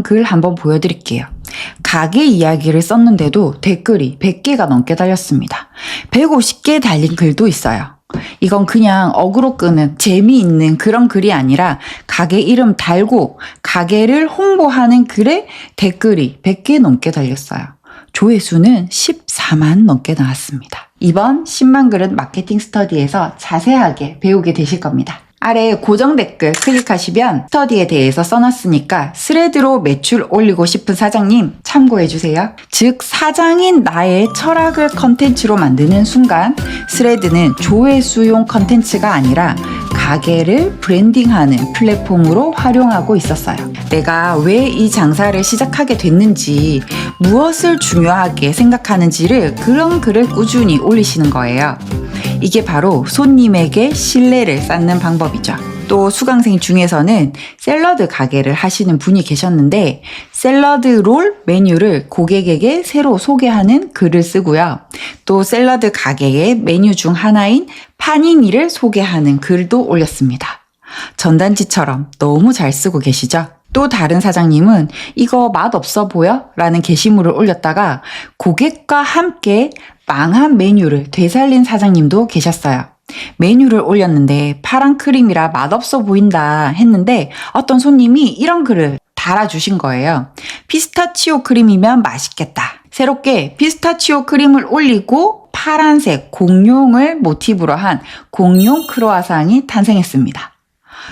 글 한번 보여드릴게요. 가게 이야기를 썼는데도 댓글이 100개가 넘게 달렸습니다. 150개 달린 글도 있어요. 이건 그냥 어그로 끄는 재미있는 그런 글이 아니라 가게 이름 달고 가게를 홍보하는 글에 댓글이 100개 넘게 달렸어요. 조회수는 14만 넘게 나왔습니다. 이번 10만 그릇 마케팅 스터디에서 자세하게 배우게 되실 겁니다. 아래 고정 댓글 클릭하시면 스터디에 대해서 써놨으니까 스레드로 매출 올리고 싶은 사장님 참고해주세요. 즉 사장인 나의 철학을 컨텐츠로 만드는 순간 스레드는 조회수용 컨텐츠가 아니라 가게를 브랜딩하는 플랫폼으로 활용하고 있었어요. 내가 왜 이 장사를 시작하게 됐는지 무엇을 중요하게 생각하는지를 그런 글을 꾸준히 올리시는 거예요. 이게 바로 손님에게 신뢰를 쌓는 방법이죠. 또 수강생 중에서는 샐러드 가게를 하시는 분이 계셨는데 샐러드 롤 메뉴를 고객에게 새로 소개하는 글을 쓰고요. 또 샐러드 가게의 메뉴 중 하나인 파니니를 소개하는 글도 올렸습니다. 전단지처럼 너무 잘 쓰고 계시죠? 또 다른 사장님은 이거 맛없어 보여? 라는 게시물을 올렸다가 고객과 함께 망한 메뉴를 되살린 사장님도 계셨어요. 메뉴를 올렸는데 파란 크림이라 맛없어 보인다 했는데 어떤 손님이 이런 글을 달아주신 거예요. 피스타치오 크림이면 맛있겠다. 새롭게 피스타치오 크림을 올리고 파란색 공룡을 모티브로 한 공룡 크로아상이 탄생했습니다.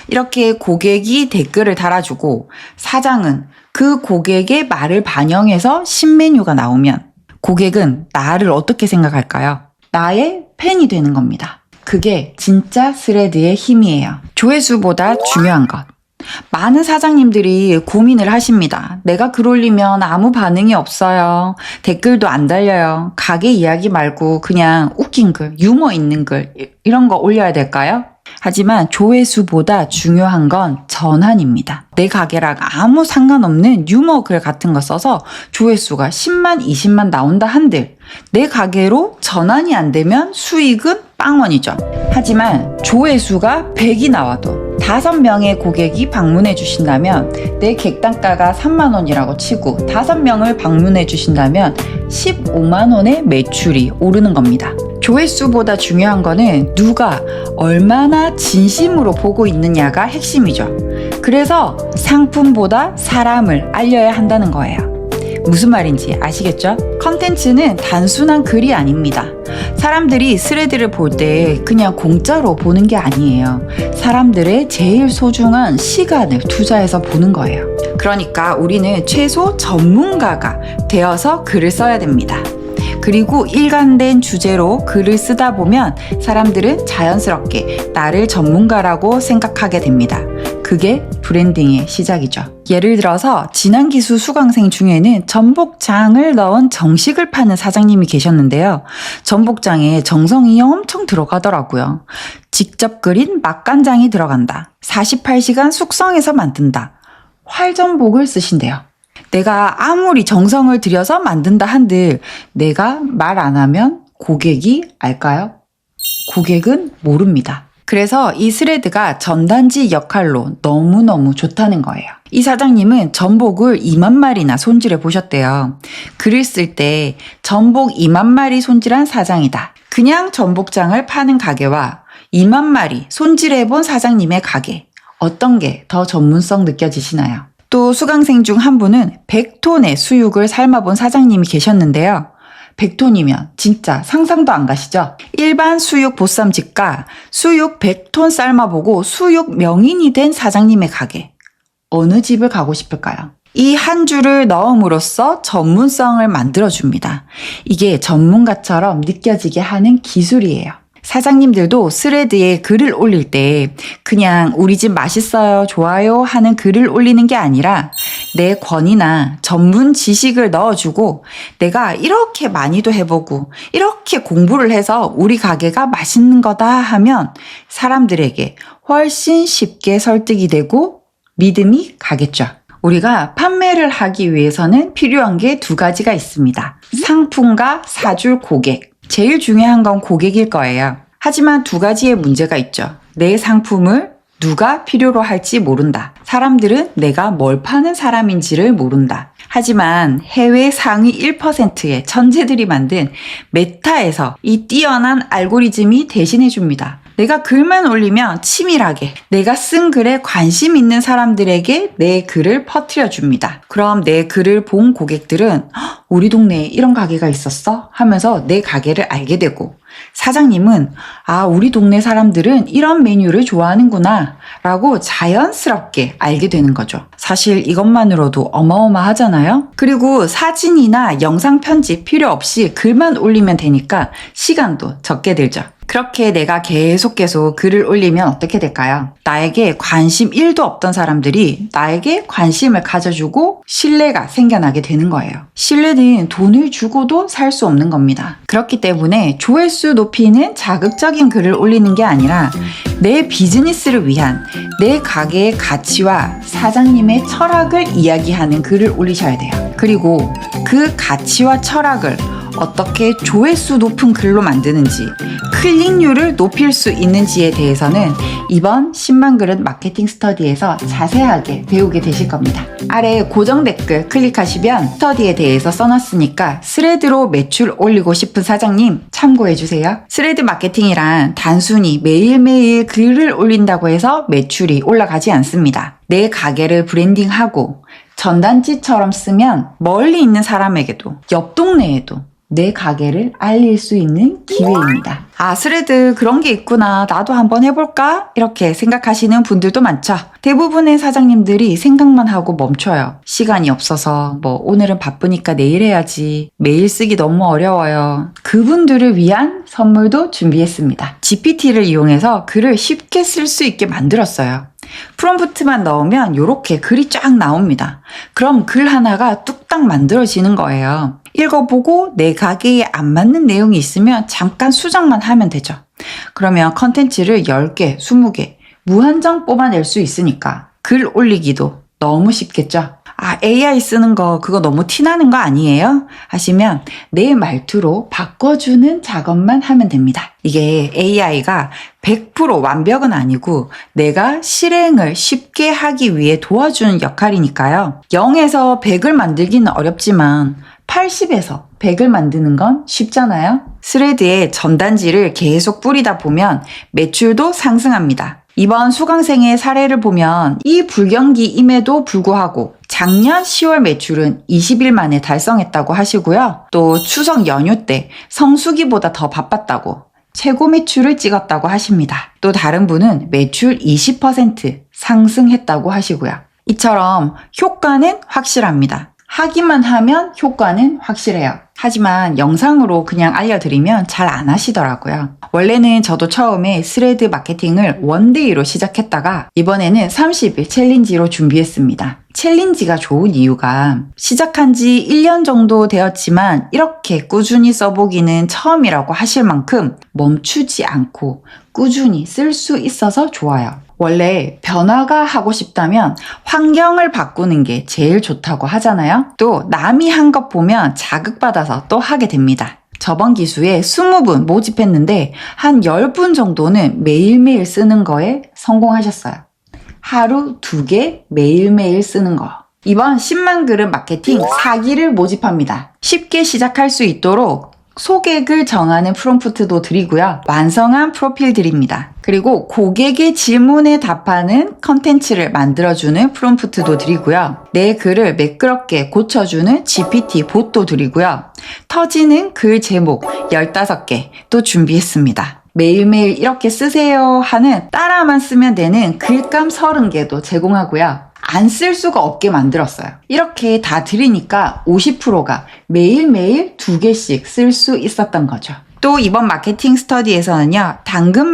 이렇게 고객이 댓글을 달아주고 사장은 그 고객의 말을 반영해서 신메뉴가 나오면 고객은 나를 어떻게 생각할까요? 나의 팬이 되는 겁니다. 그게 진짜 스레드의 힘이에요. 조회수보다 중요한 것. 많은 사장님들이 고민을 하십니다. 내가 글 올리면 아무 반응이 없어요. 댓글도 안 달려요. 가게 이야기 말고 그냥 웃긴 글, 유머 있는 글 이런 거 올려야 될까요? 하지만 조회수보다 중요한 건 전환입니다. 내 가게랑 아무 상관없는 유머 글 같은 거 써서 조회수가 10만, 20만 나온다 한들 내 가게로 전환이 안 되면 수익은 빵원이죠. 하지만 조회수가 100이 나와도 5명의 고객이 방문해 주신다면 내 객단가가 3만 원이라고 치고 5명을 방문해 주신다면 15만 원의 매출이 오르는 겁니다. 조회수보다 중요한 거는 누가 얼마나 진심으로 보고 있느냐가 핵심이죠. 그래서 상품보다 사람을 알려야 한다는 거예요. 무슨 말인지 아시겠죠? 컨텐츠는 단순한 글이 아닙니다. 사람들이 스레드를 볼 때 그냥 공짜로 보는 게 아니에요. 사람들의 제일 소중한 시간을 투자해서 보는 거예요. 그러니까 우리는 최소 전문가가 되어서 글을 써야 됩니다. 그리고 일관된 주제로 글을 쓰다 보면 사람들은 자연스럽게 나를 전문가라고 생각하게 됩니다. 그게 브랜딩의 시작이죠. 예를 들어서 진한기수 수강생 중에는 전복장을 넣은 정식을 파는 사장님이 계셨는데요. 전복장에 정성이 엄청 들어가더라고요. 직접 끓인 맛간장이 들어간다. 48시간 숙성해서 만든다. 활전복을 쓰신대요. 내가 아무리 정성을 들여서 만든다 한들 내가 말 안 하면 고객이 알까요? 고객은 모릅니다. 그래서 이 스레드가 전단지 역할로 너무너무 좋다는 거예요. 이 사장님은 전복을 2만 마리나 손질해 보셨대요. 글을 쓸 때 전복 2만 마리 손질한 사장이다. 그냥 전복장을 파는 가게와 2만 마리 손질해 본 사장님의 가게. 어떤 게 더 전문성 느껴지시나요? 또 수강생 중 한 분은 100톤의 수육을 삶아본 사장님이 계셨는데요. 100톤이면 진짜 상상도 안 가시죠? 일반 수육 보쌈집과 수육 100톤 삶아보고 수육 명인이 된 사장님의 가게. 어느 집을 가고 싶을까요? 이 한 줄을 넣음으로써 전문성을 만들어줍니다. 이게 전문가처럼 느껴지게 하는 기술이에요. 사장님들도 스레드에 글을 올릴 때 그냥 우리 집 맛있어요, 좋아요 하는 글을 올리는 게 아니라 내 권위나 전문 지식을 넣어주고 내가 이렇게 많이도 해보고 이렇게 공부를 해서 우리 가게가 맛있는 거다 하면 사람들에게 훨씬 쉽게 설득이 되고 믿음이 가겠죠. 우리가 판매를 하기 위해서는 필요한 게 2가지가 있습니다. 상품과 사줄 고객. 제일 중요한 건 고객일 거예요. 하지만 2가지의 문제가 있죠. 내 상품을 누가 필요로 할지 모른다. 사람들은 내가 뭘 파는 사람인지를 모른다. 하지만 해외 상위 1%의 천재들이 만든 메타에서 이 뛰어난 알고리즘이 대신해줍니다. 내가 글만 올리면 치밀하게 내가 쓴 글에 관심 있는 사람들에게 내 글을 퍼뜨려 줍니다. 그럼 내 글을 본 고객들은 우리 동네에 이런 가게가 있었어? 하면서 내 가게를 알게 되고, 사장님은 우리 동네 사람들은 이런 메뉴를 좋아하는구나 라고 자연스럽게 알게 되는 거죠. 사실 이것만으로도 어마어마하잖아요. 그리고 사진이나 영상 편집 필요 없이 글만 올리면 되니까 시간도 적게 들죠. 그렇게 내가 계속 글을 올리면 어떻게 될까요? 나에게 관심 1도 없던 사람들이 나에게 관심을 가져주고 신뢰가 생겨나게 되는 거예요. 신뢰는 돈을 주고도 살 수 없는 겁니다. 그렇기 때문에 조회수 높이는 자극적인 글을 올리는 게 아니라 내 비즈니스를 위한 내 가게의 가치와 사장님의 철학을 이야기하는 글을 올리셔야 돼요. 그리고 그 가치와 철학을 어떻게 조회수 높은 글로 만드는지, 클릭률을 높일 수 있는지에 대해서는 이번 10만 그릇 마케팅 스터디에서 자세하게 배우게 되실 겁니다. 아래 고정 댓글 클릭하시면 스터디에 대해서 써놨으니까 스레드로 매출 올리고 싶은 사장님 참고해주세요. 스레드 마케팅이란 단순히 매일매일 글을 올린다고 해서 매출이 올라가지 않습니다. 내 가게를 브랜딩하고 전단지처럼 쓰면 멀리 있는 사람에게도 옆 동네에도 내 가게를 알릴 수 있는 기회입니다. 스레드 그런 게 있구나. 나도 한번 해볼까? 이렇게 생각하시는 분들도 많죠. 대부분의 사장님들이 생각만 하고 멈춰요. 시간이 없어서, 오늘은 바쁘니까 내일 해야지. 메일 쓰기 너무 어려워요. 그분들을 위한 선물도 준비했습니다. GPT를 이용해서 글을 쉽게 쓸 수 있게 만들었어요. 프롬프트만 넣으면 이렇게 글이 쫙 나옵니다. 그럼 글 하나가 뚝딱 만들어지는 거예요. 읽어보고 내 가게에 안 맞는 내용이 있으면 잠깐 수정만 하면 되죠. 그러면 컨텐츠를 10개, 20개 무한정 뽑아낼 수 있으니까 글 올리기도 너무 쉽겠죠? AI 쓰는 거 그거 너무 티나는 거 아니에요? 하시면 내 말투로 바꿔주는 작업만 하면 됩니다. 이게 AI가 100% 완벽은 아니고 내가 실행을 쉽게 하기 위해 도와주는 역할이니까요. 0에서 100을 만들기는 어렵지만 80에서 100을 만드는 건 쉽잖아요. 스레드에 전단지를 계속 뿌리다 보면 매출도 상승합니다. 이번 수강생의 사례를 보면 이 불경기임에도 불구하고 작년 10월 매출은 20일 만에 달성했다고 하시고요. 또 추석 연휴 때 성수기보다 더 바빴다고 최고 매출을 찍었다고 하십니다. 또 다른 분은 매출 20% 상승했다고 하시고요. 이처럼 효과는 확실합니다. 하기만 하면 효과는 확실해요. 하지만 영상으로 그냥 알려드리면 잘 안 하시더라고요. 원래는 저도 처음에 스레드 마케팅을 원데이로 시작했다가 이번에는 30일 챌린지로 준비했습니다. 챌린지가 좋은 이유가 시작한 지 1년 정도 되었지만 이렇게 꾸준히 써보기는 처음이라고 하실 만큼 멈추지 않고 꾸준히 쓸 수 있어서 좋아요. 원래 변화가 하고 싶다면 환경을 바꾸는 게 제일 좋다고 하잖아요. 또 남이 한 것 보면 자극받아서 또 하게 됩니다. 저번 기수에 20분 모집했는데 한 10분 정도는 매일매일 쓰는 거에 성공하셨어요. 하루 2개 매일매일 쓰는 거. 이번 10만 그릇 마케팅 4기를 모집합니다. 쉽게 시작할 수 있도록 소개글 정하는 프롬프트도 드리고요. 완성한 프로필 드립니다. 그리고 고객의 질문에 답하는 컨텐츠를 만들어주는 프롬프트도 드리고요. 내 글을 매끄럽게 고쳐주는 GPT 봇도 드리고요. 터지는 글 제목 15개 또 준비했습니다. 매일매일 이렇게 쓰세요 하는 따라만 쓰면 되는 글감 30개도 제공하고요. 안 쓸 수가 없게 만들었어요. 이렇게 다 드리니까 50%가 매일매일 2개씩 쓸 수 있었던 거죠. 또 이번 마케팅 스터디에서는요, 당근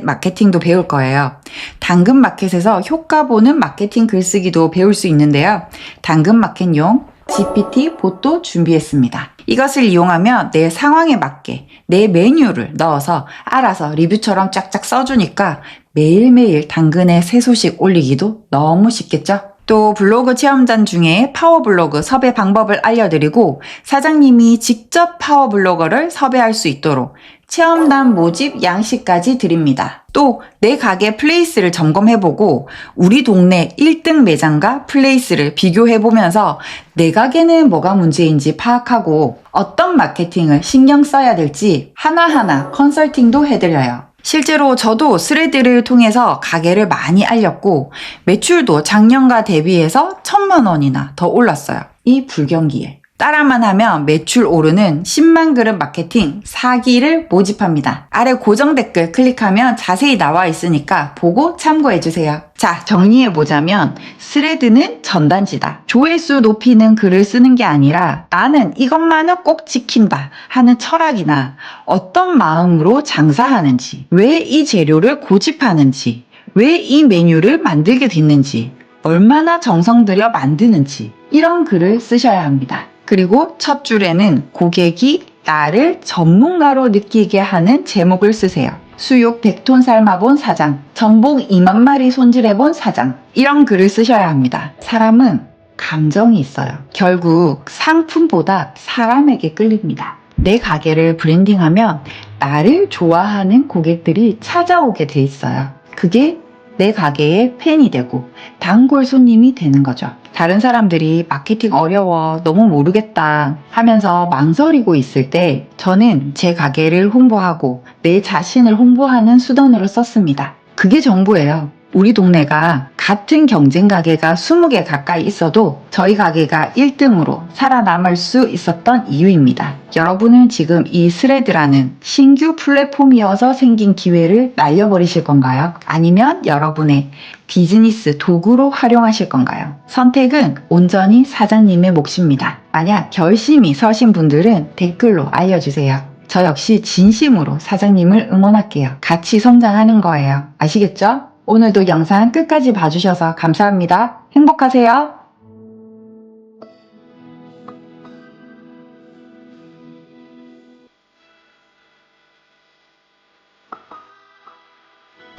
마케팅도 배울 거예요. 당근 마켓에서 효과 보는 마케팅 글쓰기도 배울 수 있는데요. 당근 마켓용 GPT 봇도 준비했습니다. 이것을 이용하면 내 상황에 맞게 내 메뉴를 넣어서 알아서 리뷰처럼 쫙쫙 써주니까 매일매일 당근에 새 소식 올리기도 너무 쉽겠죠? 또 블로그 체험단 중에 파워블로그 섭외 방법을 알려드리고 사장님이 직접 파워블로거를 섭외할 수 있도록 체험단 모집 양식까지 드립니다. 또 내 가게 플레이스를 점검해보고 우리 동네 1등 매장과 플레이스를 비교해보면서 내 가게는 뭐가 문제인지 파악하고 어떤 마케팅을 신경 써야 될지 하나하나 컨설팅도 해드려요. 실제로 저도 스레드를 통해서 가게를 많이 알렸고 매출도 작년과 대비해서 1,000만 원이나 더 올랐어요. 이 불경기에. 따라만 하면 매출 오르는 10만 그릇 마케팅 4기를 모집합니다. 아래 고정 댓글 클릭하면 자세히 나와 있으니까 보고 참고해주세요. 자, 정리해보자면 스레드는 전단지다. 조회수 높이는 글을 쓰는 게 아니라 나는 이것만은 꼭 지킨다 하는 철학이나 어떤 마음으로 장사하는지, 왜 이 재료를 고집하는지, 왜 이 메뉴를 만들게 됐는지, 얼마나 정성 들여 만드는지 이런 글을 쓰셔야 합니다. 그리고 첫 줄에는 고객이 나를 전문가로 느끼게 하는 제목을 쓰세요. 수육 100톤 삶아본 사장, 전복 2만 마리 손질해본 사장 이런 글을 쓰셔야 합니다. 사람은 감정이 있어요. 결국 상품보다 사람에게 끌립니다. 내 가게를 브랜딩하면 나를 좋아하는 고객들이 찾아오게 돼 있어요. 그게 내 가게의 팬이 되고 단골 손님이 되는 거죠. 다른 사람들이 마케팅 어려워, 너무 모르겠다 하면서 망설이고 있을 때 저는 제 가게를 홍보하고 내 자신을 홍보하는 수단으로 썼습니다. 그게 전부예요. 우리 동네가 같은 경쟁 가게가 20개 가까이 있어도 저희 가게가 1등으로 살아남을 수 있었던 이유입니다. 여러분은 지금 이 스레드라는 신규 플랫폼이어서 생긴 기회를 날려버리실 건가요? 아니면 여러분의 비즈니스 도구로 활용하실 건가요? 선택은 온전히 사장님의 몫입니다. 만약 결심이 서신 분들은 댓글로 알려주세요. 저 역시 진심으로 사장님을 응원할게요. 같이 성장하는 거예요. 아시겠죠? 오늘도 영상 끝까지 봐주셔서 감사합니다. 행복하세요.